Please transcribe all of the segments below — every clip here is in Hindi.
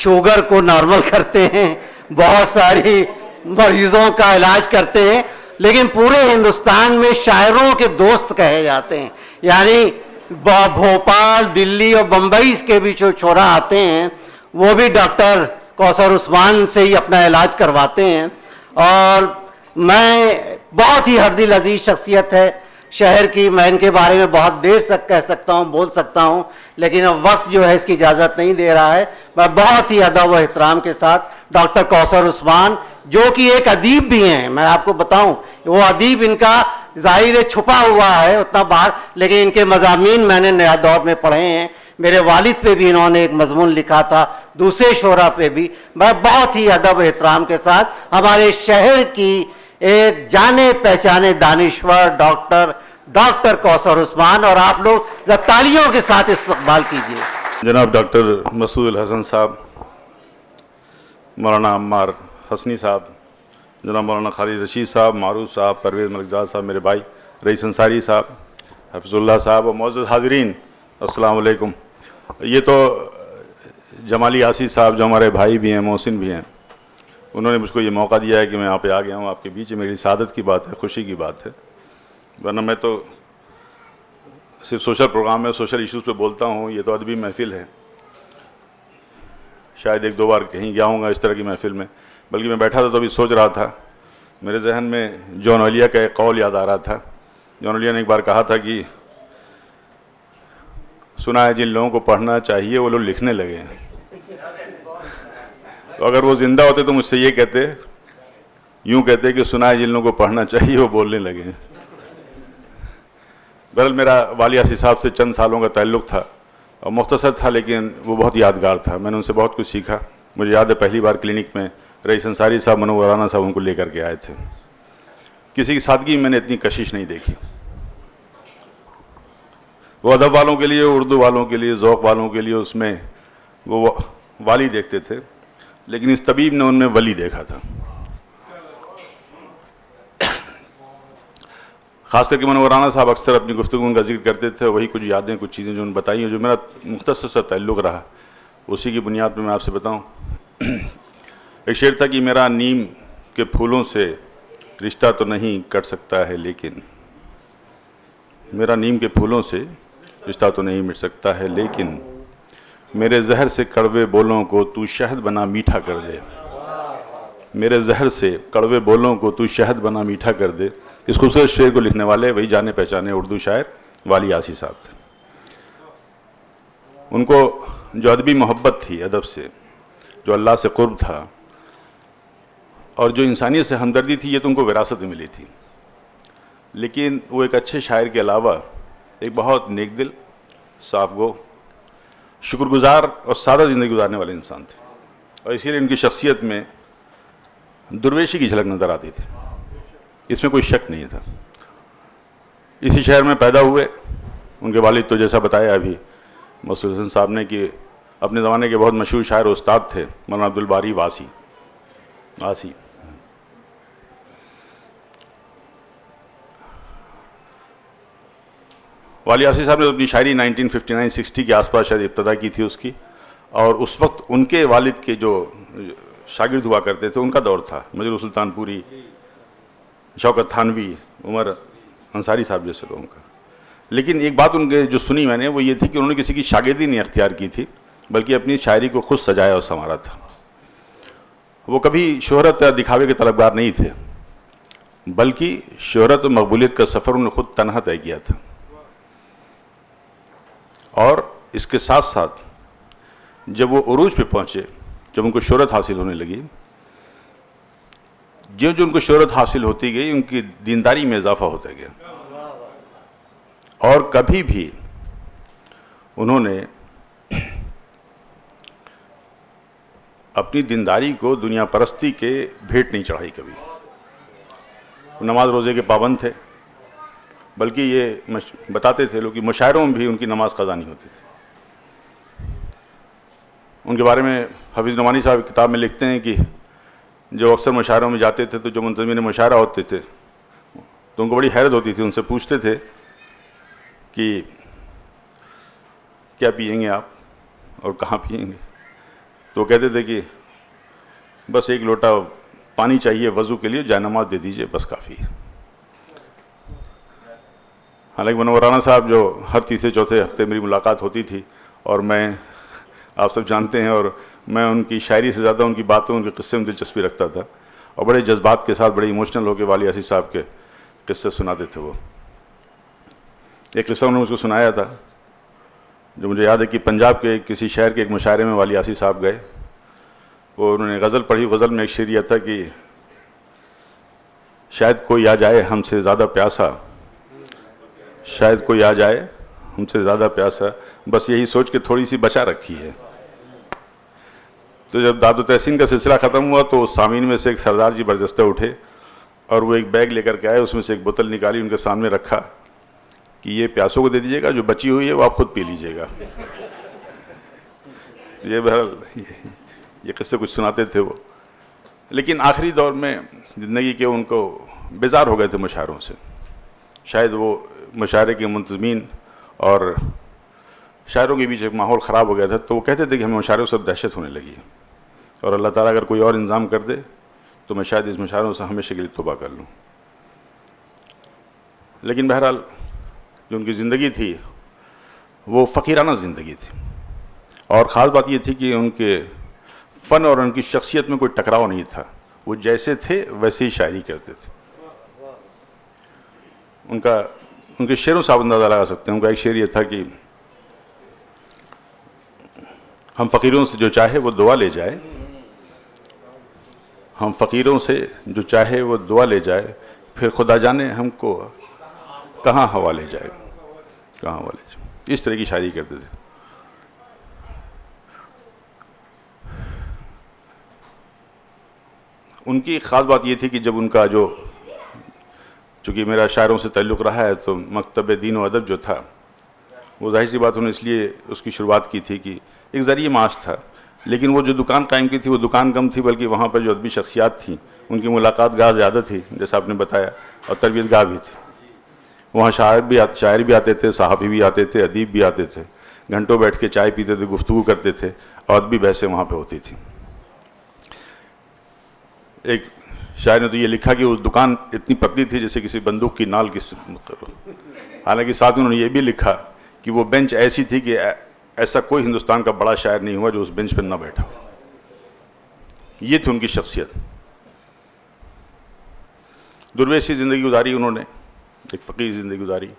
शुगर को नॉर्मल करते हैं, बहुत सारी मरीजों का इलाज करते हैं, लेकिन पूरे हिंदुस्तान में शायरों के दोस्त कहे जाते हैं। यानी भोपाल, दिल्ली और बम्बई के भी जो छोरा आते हैं वो भी डॉक्टर कौसर उस्मान से ही अपना इलाज करवाते हैं। और मैं बहुत ही हरदिल अजीज शख्सियत है शहर की, मैं इनके बारे में बहुत देर तक कह सकता हूँ, बोल सकता हूँ, लेकिन अब वक्त जो है इसकी इजाज़त नहीं दे रहा है। मैं बहुत ही अदब व एहतराम के साथ डॉक्टर कौसर उस्मान, जो कि एक अदीब भी हैं, मैं आपको बताऊं, वो अदीब इनका जाहिर है छुपा हुआ है उतना बाहर, लेकिन इनके मज़ामीन मैंने नया दौर में पढ़े हैं। मेरे वालिद पे भी इन्होंने एक मजमून लिखा था, दूसरे शोरा पे भी। मैं बहुत ही अदब एहतराम के साथ हमारे शहर की एक जाने पहचाने दानिश्वर डॉक्टर कौसर उस्मान, और आप लोग तालियों के साथ इस्तकबाल कीजिए। जनाब डॉक्टर मसूद हसन साहब, मौलाना अम्मार हसनी साहब, जनाब मौलाना खालिद रशीद साहब, मारूफ साहब, परवेज़ मलिकजाद साहब, मेरे भाई रईस अंसारी साहब, हफिजुल्लाह साहब और मौजूद हाज़रीन, अस्सलाम वालेकुम। ये तो जमाली आसी साहब जो हमारे भाई भी हैं, मोहसिन भी हैं, उन्होंने मुझको ये मौका दिया है कि मैं यहाँ पे आ गया हूँ आपके बीच। मेरी सादत की बात है, खुशी की बात है, वरना मैं तो सिर्फ सोशल प्रोग्राम में सोशल इश्यूज़ पे बोलता हूँ। ये तो अदबी महफ़िल है, शायद एक दो बार कहीं गया हूँगा इस तरह की महफ़िल में। बल्कि मैं बैठा था तो अभी सोच रहा था, मेरे जहन में जॉन ओलिया का एक कौल याद आ रहा था। जॉन ओलिया ने एक बार कहा था कि सुना है जिन लोगों को पढ़ना चाहिए वो लोग लिखने लगे हैं। तो अगर वो ज़िंदा होते तो मुझसे ये कहते, यूँ कहते कि सुना है जिन लोगों को पढ़ना चाहिए वो बोलने लगे हैं। बहरहाल मेरा वाली आसी साहब से चंद सालों का ताल्लुक़ था और मुख्तसर था, लेकिन वो बहुत यादगार था। मैंने उनसे बहुत कुछ सीखा। मुझे याद है पहली बार क्लिनिक में रईस अंसारी साहब, मनोवर राना साहब उनको लेकर के आए थे। किसी की सादगी में मैंने इतनी कशिश नहीं देखी। वो अदब वालों के लिए, उर्दू वालों के लिए, ज़ौक़ वालों के लिए उसमें वो वाली देखते थे, लेकिन इस तबीब ने उनमें वली देखा था। ख़ास करके मनोवर राना साहब अक्सर अपनी गुफ्तगू का जिक्र करते थे, वही कुछ यादें, कुछ चीज़ें जो उन्होंने बताई हैं, जो मेरा मुख्तसर सा ताल्लुक़ रहा, उसी की बुनियाद पर मैं आपसे बताऊँ। एक शेर था कि मेरा नीम के फूलों से रिश्ता तो नहीं कट सकता है, लेकिन मेरा नीम के फूलों से रिश्ता तो नहीं मिट सकता है, लेकिन मेरे जहर से कड़वे बोलों को तू शहद बना मीठा कर दे। मेरे जहर से कड़वे बोलों को तू शहद बना मीठा कर दे। इस खूबसूरत शेर को लिखने वाले वही जाने पहचाने उर्दू शायर वाली आसी साहब थे। उनको जो अदबी मोहब्बत थी अदब से, जो अल्लाह से क़ुर्ब था और जो इंसानियत से हमदर्दी थी, ये तो उनको विरासत में मिली थी। लेकिन वो एक अच्छे शायर के अलावा एक बहुत नेक दिल, साफ गो, शुक्रगुजार और सादा ज़िंदगी गुजारने वाले इंसान थे, और इसीलिए उनकी शख्सियत में दुर्वेशी की झलक नज़र आती थी, इसमें कोई शक नहीं था। इसी शहर में पैदा हुए। उनके वालिद तो जैसा बताया अभी मसूद हसन साहब ने कि अपने ज़माने के बहुत मशहूर शायर उस्ताद थे, मौलाना अब्दुल बारी आसी। वाली आसी साहब ने अपनी शायरी 1959-60 के आसपास शायद इब्तदा की थी उसकी, और उस वक्त उनके वालिद के जो शागिर्द हुआ करते थे उनका दौर था। मजरू सुल्तानपुरी, शौकत थानवी, उमर अंसारी साहब जैसे लोगों का। लेकिन एक बात उनके जो सुनी मैंने वो ये थी कि उन्होंने किसी की शागिर्दी नहीं अख्तियार की थी, बल्कि अपनी शायरी को खुद सजाया और संवारा था। वो कभी शोहरत या दिखावे के तलबगार नहीं थे, बल्कि शोहरत और मकबूलियत का सफ़र उन्होंने खुद तनहा तय किया था। और इसके साथ साथ जब वो उरूज पे पहुँचे, जब उनको शोहरत हासिल होने लगी, जो जो उनको शोहरत हासिल होती गई, उनकी दीनदारी में इजाफा होता गया। और कभी भी उन्होंने अपनी दीनदारी को दुनिया परस्ती के भेंट नहीं चढ़ाई। कभी नमाज रोज़े के पाबंद थे, बल्कि ये बताते थे लोग कि मुशायरों में भी उनकी नमाज क़ज़ा नहीं होती थी। उनके बारे में हफीज़ नमानी साहब किताब में लिखते हैं कि जो अक्सर मुशायरों में जाते थे तो जो मुंतज़मीन मुशायरा होते थे तो उनको बड़ी हैरत होती थी। उनसे पूछते थे कि क्या पिएंगे आप और कहाँ पिएंगे, तो कहते थे कि बस एक लोटा पानी चाहिए वज़ू के लिए, जायनमाज दे दीजिए, बस काफ़ी है। हालांकि मनोवराना साहब जो हर तीसरे चौथे हफ्ते मेरी मुलाकात होती थी, और मैं, आप सब जानते हैं, और मैं उनकी शायरी से ज़्यादा उनकी बातों, उनके किस्से में दिलचस्पी रखता था, और बड़े जज्बात के साथ, बड़े इमोशनल होकर वाली आसिफ साहब के किस्से सुनाते थे। वो एक किस्सा उन्होंने मुझको सुनाया था जो मुझे याद है कि पंजाब के किसी शहर के एक मुशायरे में वाली आसिफ साहब गए। वो उन्होंने गज़ल पढ़ी। गज़ल में एक शेर यह था कि शायद कोई आ जाए हमसे ज़्यादा प्यासा, शायद कोई आ जाए हमसे ज़्यादा प्यासा, बस यही सोच के थोड़ी सी बचा रखी है। तो जब दादू तहसीन का सिलसिला ख़त्म हुआ तो सामीन में से एक सरदार जी बरजस्ते उठे और वो एक बैग लेकर के आए, उसमें से एक बोतल निकाली, उनके सामने रखा कि ये प्यासों को दे दीजिएगा, जो बची हुई है वो आप खुद पी लीजिएगा। ये बहरहाल ये किस्से कुछ सुनाते थे वो। लेकिन आखिरी दौर में ज़िंदगी के उनको बेजार हो गए थे मुशायरों से। शायद वो मुशायरे के मुंतज़मीन और शायरों के बीच एक माहौल ख़राब हो गया था, तो वो कहते थे कि हमें मुशायरों से दहशत होने लगी है, और अल्लाह ताला अगर कोई और इंतज़ाम कर दे तो मैं शायद इस मुशायरों से हमेशा के लिए तौबा कर लूँ। लेकिन बहरहाल जो उनकी ज़िंदगी थी वो फ़कीराना ज़िंदगी थी, और ख़ास बात ये थी कि उनके फ़न और उनकी शख्सियत में कोई टकराव नहीं था। वो जैसे थे वैसे ही शायरी करते थे। उनके शेरों से आप अंदाज़ा लगा सकते हैं। उनका एक शेर ये था कि हम फ़कीरों से जो चाहे वो दुआ ले जाए, हम फ़कीरों से जो चाहे वो दुआ ले जाए, फिर खुदा जाने हमको कहाँ हवाले जाए, कहाँ हवाले जाए। इस तरह की शायरी करते थे। उनकी ख़ास बात ये थी कि जब उनका जो, चूँकि मेरा शायरों से ताल्लुक़ रहा है, तो मकतब दीन व अदब जो था वो ज़ाहिर सी बात उन्होंने इसलिए उसकी शुरुआत की थी कि एक ज़रिए माश था। लेकिन वो जो दुकान कायम की थी वो दुकान कम थी, बल्कि वहाँ पर जो अदबी शख्सियात थी उनकी मुलाकात गाह ज़्यादा थी, जैसा आपने बताया, और तरबियत गाह भी थी। वहाँ शायर भी आते थे, सहाफ़ी भी आते थे, अदीब भी आते थे। घंटों बैठ के चाय पीते थे, गुफ्तगू करते थे, और अदबी बहसें वहाँ पर होती थी। एक शायर ने तो ये लिखा कि वो दुकान इतनी पतली थी जैसे किसी बंदूक की नाल की। हालांकि साथ में उन्होंने ये भी लिखा कि वो बेंच ऐसी थी कि ऐसा कोई हिंदुस्तान का बड़ा शायर नहीं हुआ जो उस बेंच पर ना बैठा। ये थी उनकी शख्सियत। दुर्वेशी ज़िंदगी गुजारी उन्होंने, एक फ़कीर ज़िंदगी गुजारी।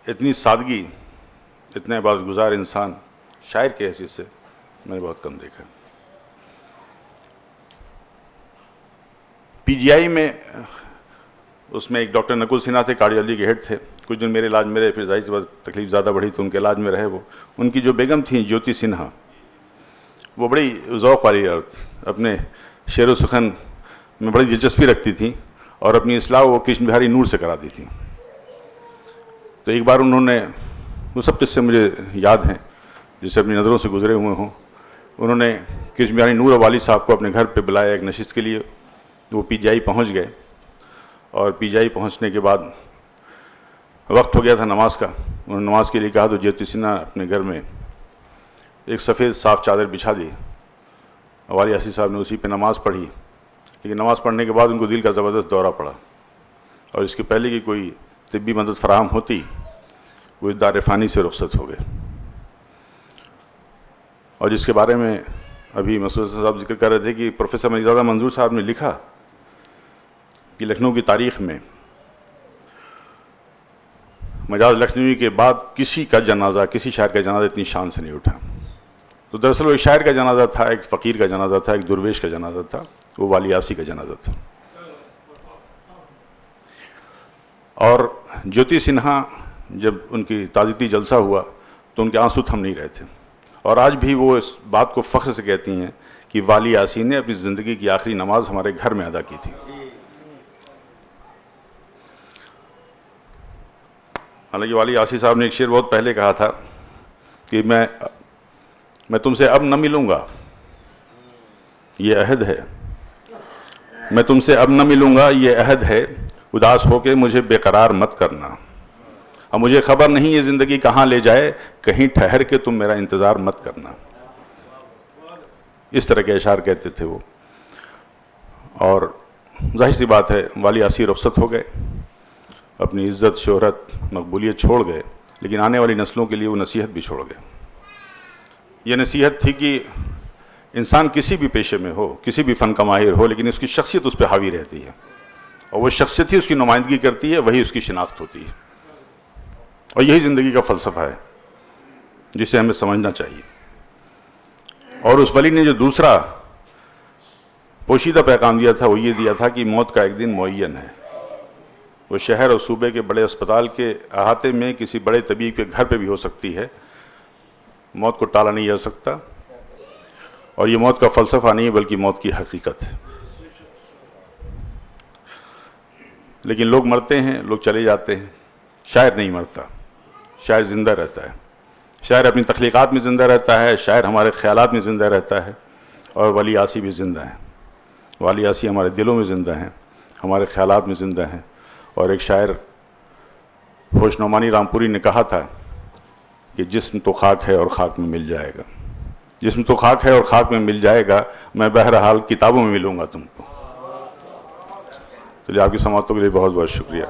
इतनी सादगी, इतने बाज़गुज़ार इंसान शायर के हैसियत से मैंने बहुत कम देखा। पीजीआई में उसमें एक डॉक्टर नकुल सिन्हा थे, कार्डियोलॉजी के हेड थे। कुछ दिन मेरे इलाज में रहे, फिर जाहिर सी बात तकलीफ ज़्यादा बढ़ी तो उनके इलाज में रहे वो। उनकी जो बेगम थी ज्योति सिन्हा, वो बड़ी ज़ौक़ वाली औरत, अपने शेर व सुखन में बड़ी दिलचस्पी रखती थी, और अपनी इस्लाह वो कृष्ण बिहारी नूर से कराती थी। तो एक बार उन्होंने, वो सब किस्से मुझे याद हैं जिससे अपनी नज़रों से गुजरे हुए हों, उन्होंने कृष्ण बिहारी नूर और वाली साहब को अपने घर पर बुलाया एक नशिस्त के लिए। वो पीजीआई पहुँच गए, और पीजीआई पहुंचने के बाद वक्त हो गया था नमाज का। उन्होंने नमाज के लिए कहा तो ज्योति सिन्हा अपने घर में एक सफ़ेद साफ़ चादर बिछा दी। वाली आसिफ साहब ने उसी पे नमाज़ पढ़ी। लेकिन नमाज़ पढ़ने के बाद उनको दिल का ज़बरदस्त दौरा पड़ा, और इसके पहले कि कोई तिब्बी मदद फराहम होती वो इस दार फ़ानी से रुखसत हो गए। और जिसके बारे में अभी मसूद साहब जिक्र कर रहे थे कि प्रोफेसर मजीदादा मंजूर साहब ने लिखा कि लखनऊ की तारीख़ में मजाज लखनवी के बाद किसी का जनाजा, किसी शायर का जनाजा इतनी शान से नहीं उठा। तो दरअसल वो एक शायर का जनाजा था, एक फ़कीर का जनाजा था, एक दुर्वेश का जनाजा था, वो वाली आसी का जनाजा था। और ज्योति सिन्हा जब उनकी ताज़ियती जलसा हुआ तो उनके आंसू थम नहीं रहे थे, और आज भी वो इस बात को फ़ख्र से कहती हैं कि वाली आसी ने अपनी ज़िंदगी की आखिरी नमाज हमारे घर में अदा की थी। हालांकि वाली आसी साहब ने एक शेर बहुत पहले कहा था कि मैं तुमसे अब न मिलूँगा, ये अहद है, मैं तुमसे अब न मिलूँगा, ये अहद है, उदास होके मुझे बेकरार मत करना। अब मुझे खबर नहीं ये ज़िंदगी कहाँ ले जाए, कहीं ठहर के तुम मेरा इंतज़ार मत करना। इस तरह के अशार कहते थे वो। और जाहिर सी बात है वाली आसी रुखसत हो गए, अपनी इज़्ज़त, शोहरत, मकबूलियत छोड़ गए, लेकिन आने वाली नस्लों के लिए वो नसीहत भी छोड़ गए। ये नसीहत थी कि इंसान किसी भी पेशे में हो, किसी भी फ़न का माहिर हो, लेकिन उसकी शख्सियत उस पर हावी रहती है, और वो शख्सियत ही उसकी नुमाइंदगी करती है, वही उसकी शिनाख्त होती है। और यही ज़िंदगी का फ़लसफ़ा है जिसे हमें समझना चाहिए। और उस वली ने जो दूसरा पोशीदा पैगाम दिया था वो ये दिया था कि मौत का एक दिन मुअय्यन है। वो शहर और सूबे के बड़े अस्पताल के अहाते में किसी बड़े तबीब के घर पे भी हो सकती है, मौत को टाला नहीं जा सकता। और ये मौत का फ़लसफ़ा नहीं है बल्कि मौत की हकीकत है। लेकिन लोग मरते हैं, लोग चले जाते हैं, शायर नहीं मरता, शायर ज़िंदा रहता है। शायर अपनी तख्लीक़ात में ज़िंदा रहता है, शायर हमारे ख़यालात में ज़िंदा रहता है। और वली आसी भी ज़िंदा है। वाली आसी हमारे दिलों में ज़िंदा हैं, हमारे ख़यालात में ज़िंदा हैं। और एक शायर होश नौमानी रामपुरी ने कहा था कि जिस्म तो खाक है और खाक में मिल जाएगा। जिस्म तो खाक है और खाक में मिल जाएगा, मैं बहरहाल किताबों में मिलूँगा तुमको। चलिए, आपकी समाअतों के लिए बहुत बहुत शुक्रिया।